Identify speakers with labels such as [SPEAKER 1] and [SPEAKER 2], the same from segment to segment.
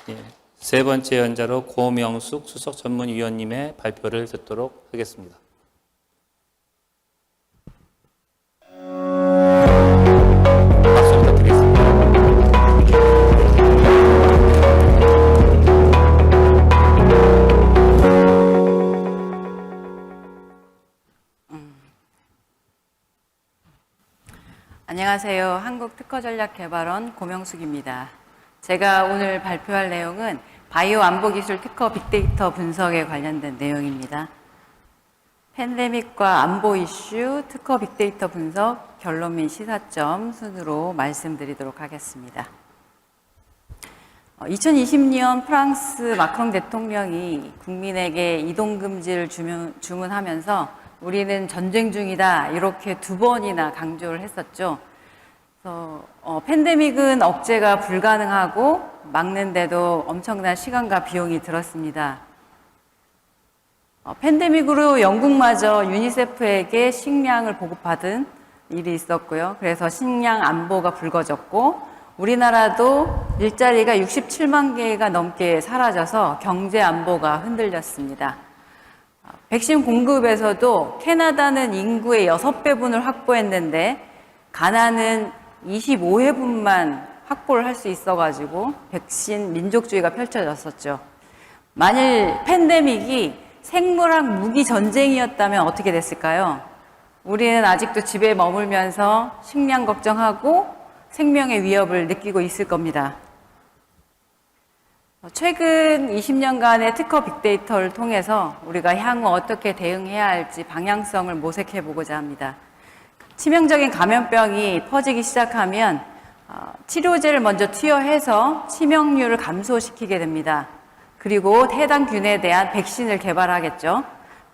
[SPEAKER 1] 예, 세 번째 연자로 고명숙 수석 전문위원님의 발표를 듣도록 하겠습니다. 박수 부탁드리겠습니다.
[SPEAKER 2] 안녕하세요. 한국특허전략개발원 고명숙입니다. 제가 오늘 발표할 내용은 바이오 안보기술 특허 빅데이터 분석에 관련된 내용입니다. 팬데믹과 안보 이슈, 특허 빅데이터 분석, 결론 및 시사점 순으로 말씀드리도록 하겠습니다. 2020년 프랑스 마크롱 대통령이 국민에게 이동금지를 주문하면서 우리는 전쟁 중이다 이렇게 2번이나 강조를 했었죠. 그래서 팬데믹은 억제가 불가능하고 막는데도 엄청난 시간과 비용이 들었습니다. 팬데믹으로 영국마저 유니세프에게 식량을 보급받은 일이 있었고요. 그래서 식량 안보가 불거졌고 우리나라도 일자리가 67만 개가 넘게 사라져서 경제 안보가 흔들렸습니다. 백신 공급에서도 캐나다는 인구의 6배분을 확보했는데 가나는 25회분만 확보를 할 수 있어가지고 백신 민족주의가 펼쳐졌었죠. 만일 팬데믹이 생물학 무기 전쟁이었다면 어떻게 됐을까요? 우리는 아직도 집에 머물면서 식량 걱정하고 생명의 위협을 느끼고 있을 겁니다. 최근 20년간의 특허 빅데이터를 통해서 우리가 향후 어떻게 대응해야 할지 방향성을 모색해 보고자 합니다. 치명적인 감염병이 퍼지기 시작하면 치료제를 먼저 투여해서 치명률을 감소시키게 됩니다. 그리고 해당 균에 대한 백신을 개발하겠죠.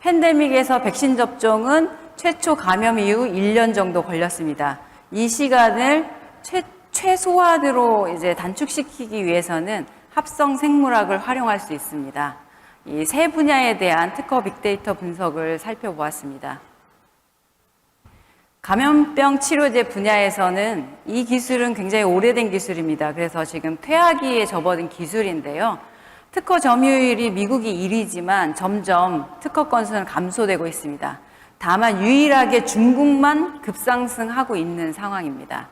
[SPEAKER 2] 팬데믹에서 백신 접종은 최초 감염 이후 1년 정도 걸렸습니다. 이 시간을 최소한으로 이제 단축시키기 위해서는 합성 생물학을 활용할 수 있습니다. 이 세 분야에 대한 특허 빅데이터 분석을 살펴보았습니다. 감염병 치료제 분야에서는 이 기술은 굉장히 오래된 기술입니다. 그래서 지금 퇴화기에 접어든 기술인데요. 특허 점유율이 미국이 1위지만 점점 특허 건수는 감소되고 있습니다. 다만 유일하게 중국만 급상승하고 있는 상황입니다.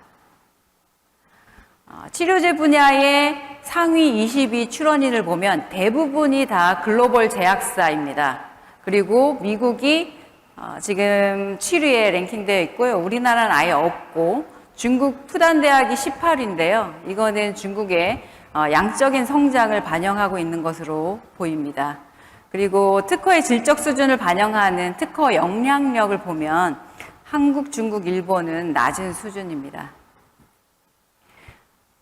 [SPEAKER 2] 치료제 분야의 상위 20위 출원인을 보면 대부분이 다 글로벌 제약사입니다. 그리고 미국이 지금 7위에 랭킹되어 있고요. 우리나라는 아예 없고 중국 푸단대학이 18위인데요. 이거는 중국의 양적인 성장을 반영하고 있는 것으로 보입니다. 그리고 특허의 질적 수준을 반영하는 특허 영향력을 보면 한국, 중국, 일본은 낮은 수준입니다.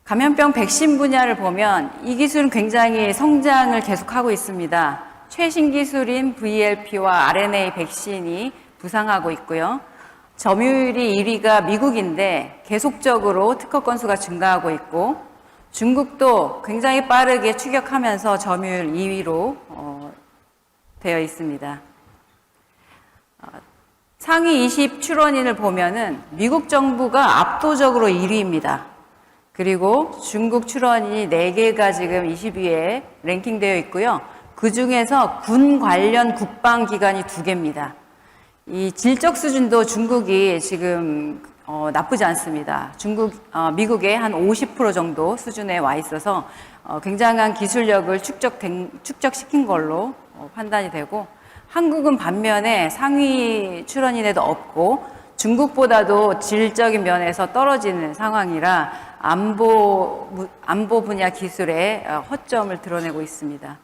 [SPEAKER 2] 감염병 백신 분야를 보면 이 기술은 굉장히 성장을 계속하고 있습니다. 최신 기술인 VLP와 RNA 백신이 부상하고 있고요. 점유율이 1위가 미국인데 계속적으로 특허 건수가 증가하고 있고 중국도 굉장히 빠르게 추격하면서 점유율 2위로 되어 있습니다. 상위 20 출원인을 보면은 미국 정부가 압도적으로 1위입니다. 그리고 중국 출원인이 4개가 지금 20위에 랭킹되어 있고요. 그 중에서 군 관련 국방기관이 2개입니다. 이 질적 수준도 중국이 지금 나쁘지 않습니다. 미국의 한 50% 정도 수준에 와 있어서 굉장한 기술력을 축적시킨 걸로 판단이 되고 한국은 반면에 상위 출원인에도 없고 중국보다도 질적인 면에서 떨어지는 상황이라 안보 분야 기술의 허점을 드러내고 있습니다.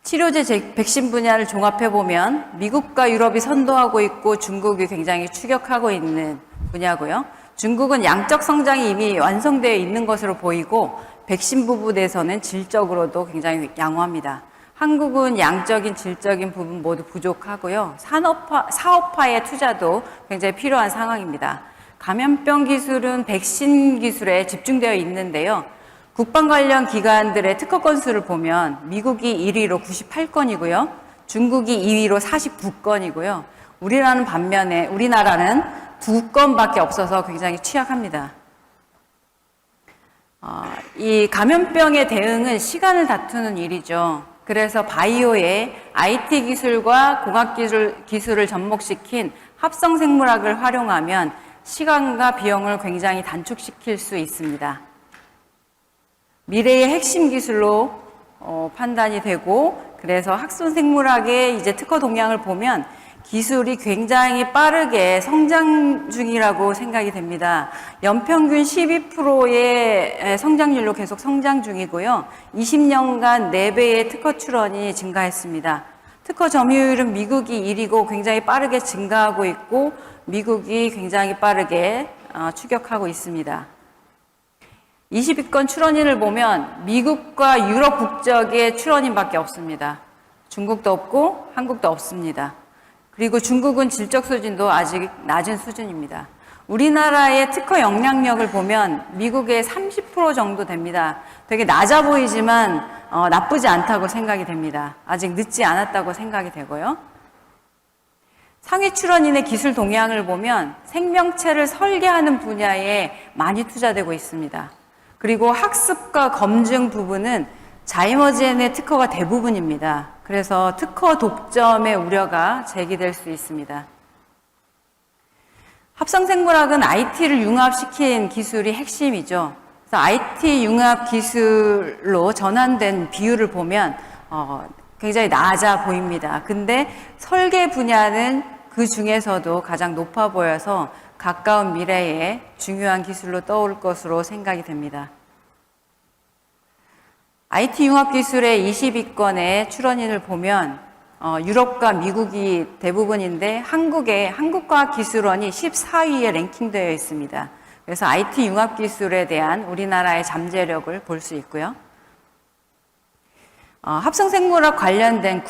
[SPEAKER 2] 치료제 백신 분야를 종합해보면 미국과 유럽이 선도하고 있고 중국이 굉장히 추격하고 있는 분야고요. 중국은 양적 성장이 이미 완성되어 있는 것으로 보이고 백신 부분에서는 질적으로도 굉장히 양호합니다. 한국은 양적인, 질적인 부분 모두 부족하고요. 사업화의 투자도 굉장히 필요한 상황입니다. 감염병 기술은 백신 기술에 집중되어 있는데요. 국방 관련 기관들의 특허 건수를 보면 미국이 1위로 98건이고요. 중국이 2위로 49건이고요. 우리나라는 반면에 2건밖에 없어서 굉장히 취약합니다. 이 감염병에 대응은 시간을 다투는 일이죠. 그래서 바이오에 IT 기술과 공학 기술을 접목시킨 합성 생물학을 활용하면 시간과 비용을 굉장히 단축시킬 수 있습니다. 미래의 핵심 기술로 판단이 되고, 그래서 합성 생물학의 이제 특허 동향을 보면 기술이 굉장히 빠르게 성장 중이라고 생각이 됩니다. 연평균 12%의 성장률로 계속 성장 중이고요. 20년간 4배의 특허 출원이 증가했습니다. 특허 점유율은 미국이 1위고 굉장히 빠르게 증가하고 있고, 미국이 굉장히 빠르게 추격하고 있습니다. 20위권 출원인을 보면 미국과 유럽 국적의 출원인밖에 없습니다. 중국도 없고 한국도 없습니다. 그리고 중국은 질적 수준도 아직 낮은 수준입니다. 우리나라의 특허 영향력을 보면 미국의 30% 정도 됩니다. 되게 낮아 보이지만 나쁘지 않다고 생각이 됩니다. 아직 늦지 않았다고 생각이 되고요. 상위 출원인의 기술 동향을 보면 생명체를 설계하는 분야에 많이 투자되고 있습니다. 그리고 학습과 검증 부분은 자이머지엔의 특허가 대부분입니다. 그래서 특허 독점의 우려가 제기될 수 있습니다. 합성생물학은 IT를 융합시킨 기술이 핵심이죠. 그래서 IT 융합 기술로 전환된 비율을 보면 굉장히 낮아 보입니다. 근데 설계 분야는 그 중에서도 가장 높아 보여서 가까운 미래에 중요한 기술로 떠올 것으로 생각이 됩니다. IT 융합 기술의 20위권의 출원인을 보면 유럽과 미국이 대부분인데 한국과학기술원이 14위에 랭킹되어 있습니다. 그래서 IT 융합 기술에 대한 우리나라의 잠재력을 볼 수 있고요. 합성생물학 관련된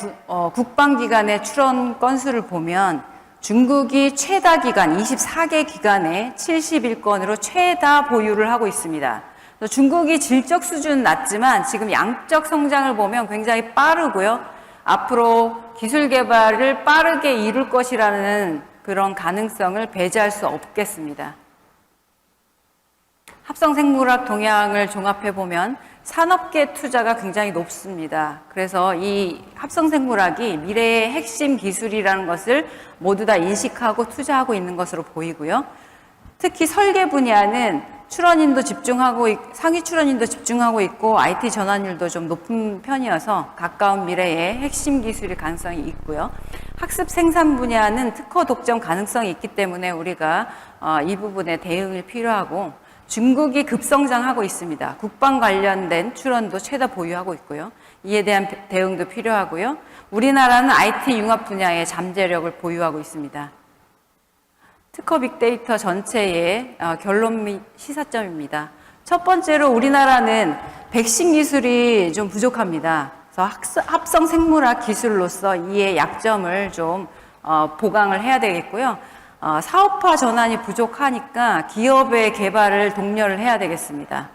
[SPEAKER 2] 국방기관의 출원 건수를 보면 중국이 최다 기간 24개 기관에 71건으로 최다 보유를 하고 있습니다. 중국이 질적 수준은 낮지만 지금 양적 성장을 보면 굉장히 빠르고요. 앞으로 기술 개발을 빠르게 이룰 것이라는 그런 가능성을 배제할 수 없겠습니다. 합성생물학 동향을 종합해보면 산업계 투자가 굉장히 높습니다. 그래서 이 합성생물학이 미래의 핵심 기술이라는 것을 모두 다 인식하고 투자하고 있는 것으로 보이고요. 특히 설계 분야는 상위 출원인도 집중하고 있고 IT 전환율도 좀 높은 편이어서 가까운 미래에 핵심 기술일 가능성이 있고요. 학습 생산 분야는 특허 독점 가능성이 있기 때문에 우리가 이 부분에 대응이 필요하고, 중국이 급성장하고 있습니다. 국방 관련된 출원도 최다 보유하고 있고요. 이에 대한 대응도 필요하고요. 우리나라는 IT 융합 분야의 잠재력을 보유하고 있습니다. 특허 빅데이터 전체의 결론 및 시사점입니다. 첫 번째로 우리나라는 백신 기술이 좀 부족합니다. 그래서 합성 생물학 기술로서 이의 약점을 좀 보강을 해야 되겠고요. 사업화 전환이 부족하니까 기업의 개발을 독려를 해야 되겠습니다.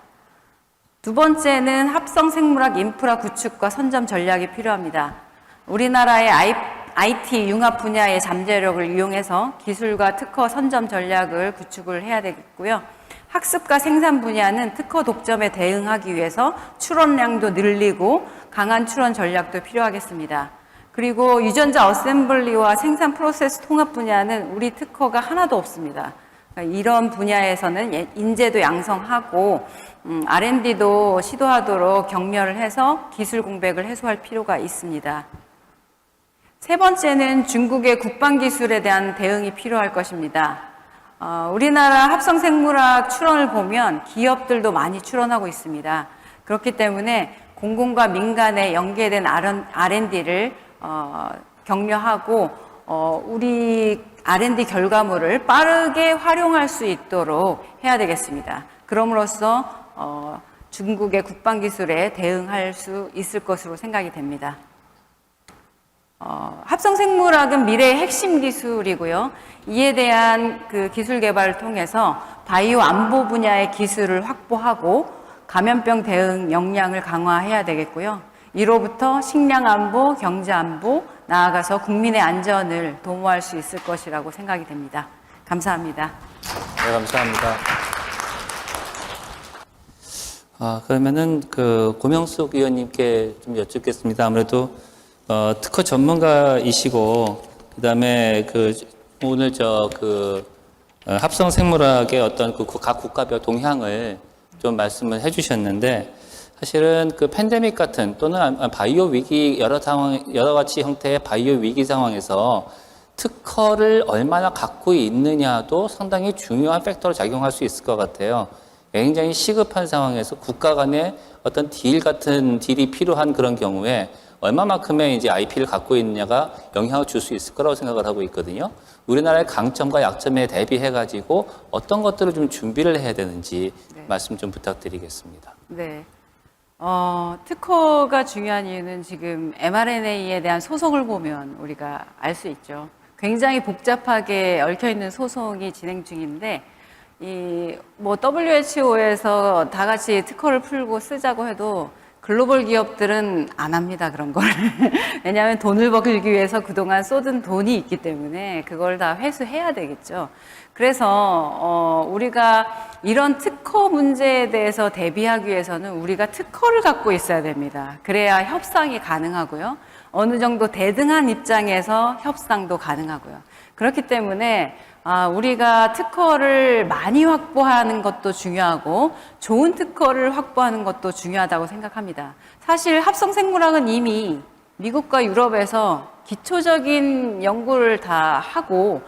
[SPEAKER 2] 두 번째는 합성 생물학 인프라 구축과 선점 전략이 필요합니다. 우리나라의 IT 융합 분야의 잠재력을 이용해서 기술과 특허 선점 전략을 구축을 해야 되겠고요. 학습과 생산 분야는 특허 독점에 대응하기 위해서 출원량도 늘리고 강한 출원 전략도 필요하겠습니다. 그리고 유전자 어셈블리와 생산 프로세스 통합 분야는 우리 특허가 하나도 없습니다. 이런 분야에서는 인재도 양성하고 R&D도 시도하도록 격려를 해서 기술 공백을 해소할 필요가 있습니다. 세 번째는 중국의 국방기술에 대한 대응이 필요할 것입니다. 우리나라 합성생물학 출원을 보면 기업들도 많이 출원하고 있습니다. 그렇기 때문에 공공과 민간에 연계된 R&D를 격려하고 우리 R&D 결과물을 빠르게 활용할 수 있도록 해야 되겠습니다. 그럼으로써 중국의 국방기술에 대응할 수 있을 것으로 생각이 됩니다. 합성생물학은 미래의 핵심 기술이고요. 이에 대한 그 기술 개발을 통해서 바이오 안보 분야의 기술을 확보하고 감염병 대응 역량을 강화해야 되겠고요. 이로부터 식량 안보, 경제 안보, 나아가서 국민의 안전을 도모할 수 있을 것이라고 생각이 됩니다. 감사합니다.
[SPEAKER 1] 네, 감사합니다. 그러면은 고명숙 의원님께 좀 여쭙겠습니다. 아무래도 특허 전문가이시고 그다음에 오늘 합성 생물학의 어떤 각 국가별 동향을 좀 말씀을 해주셨는데 사실은 팬데믹 같은 또는 바이오 위기 여러 가지 형태의 바이오 위기 상황에서 특허를 얼마나 갖고 있느냐도 상당히 중요한 팩터로 작용할 수 있을 것 같아요. 굉장히 시급한 상황에서 국가 간의 어떤 딜이 필요한 그런 경우에 얼마만큼의 이제 IP를 갖고 있느냐가 영향을 줄 수 있을 거라고 생각을 하고 있거든요. 우리나라의 강점과 약점에 대비해가지고 어떤 것들을 좀 준비를 해야 되는지 말씀 좀 부탁드리겠습니다.
[SPEAKER 2] 네. 특허가 중요한 이유는 지금 mRNA에 대한 소송을 보면 우리가 알 수 있죠. 굉장히 복잡하게 얽혀있는 소송이 진행 중인데, WHO에서 다 같이 특허를 풀고 쓰자고 해도 글로벌 기업들은 안 합니다, 그런 걸. 왜냐하면 돈을 벌기 위해서 그동안 쏟은 돈이 있기 때문에 그걸 다 회수해야 되겠죠. 그래서, 우리가 이런 특허 문제에 대해서 대비하기 위해서는 우리가 특허를 갖고 있어야 됩니다. 그래야 협상이 가능하고요. 어느 정도 대등한 입장에서 협상도 가능하고요. 그렇기 때문에 우리가 특허를 많이 확보하는 것도 중요하고 좋은 특허를 확보하는 것도 중요하다고 생각합니다. 사실 합성생물학은 이미 미국과 유럽에서 기초적인 연구를 다 하고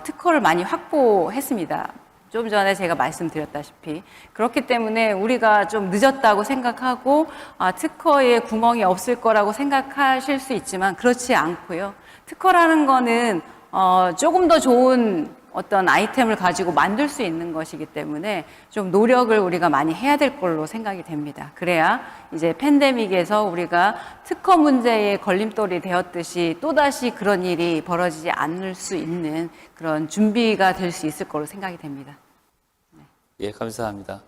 [SPEAKER 2] 특허를 많이 확보했습니다. 좀 전에 제가 말씀드렸다시피. 그렇기 때문에 우리가 좀 늦었다고 생각하고 특허에 구멍이 없을 거라고 생각하실 수 있지만 그렇지 않고요. 특허라는 거는 조금 더 좋은 어떤 아이템을 가지고 만들 수 있는 것이기 때문에 좀 노력을 우리가 많이 해야 될 걸로 생각이 됩니다. 그래야 이제 팬데믹에서 우리가 특허 문제에 걸림돌이 되었듯이 또다시 그런 일이 벌어지지 않을 수 있는 그런 준비가 될 수 있을 걸로 생각이 됩니다.
[SPEAKER 1] 예, 감사합니다.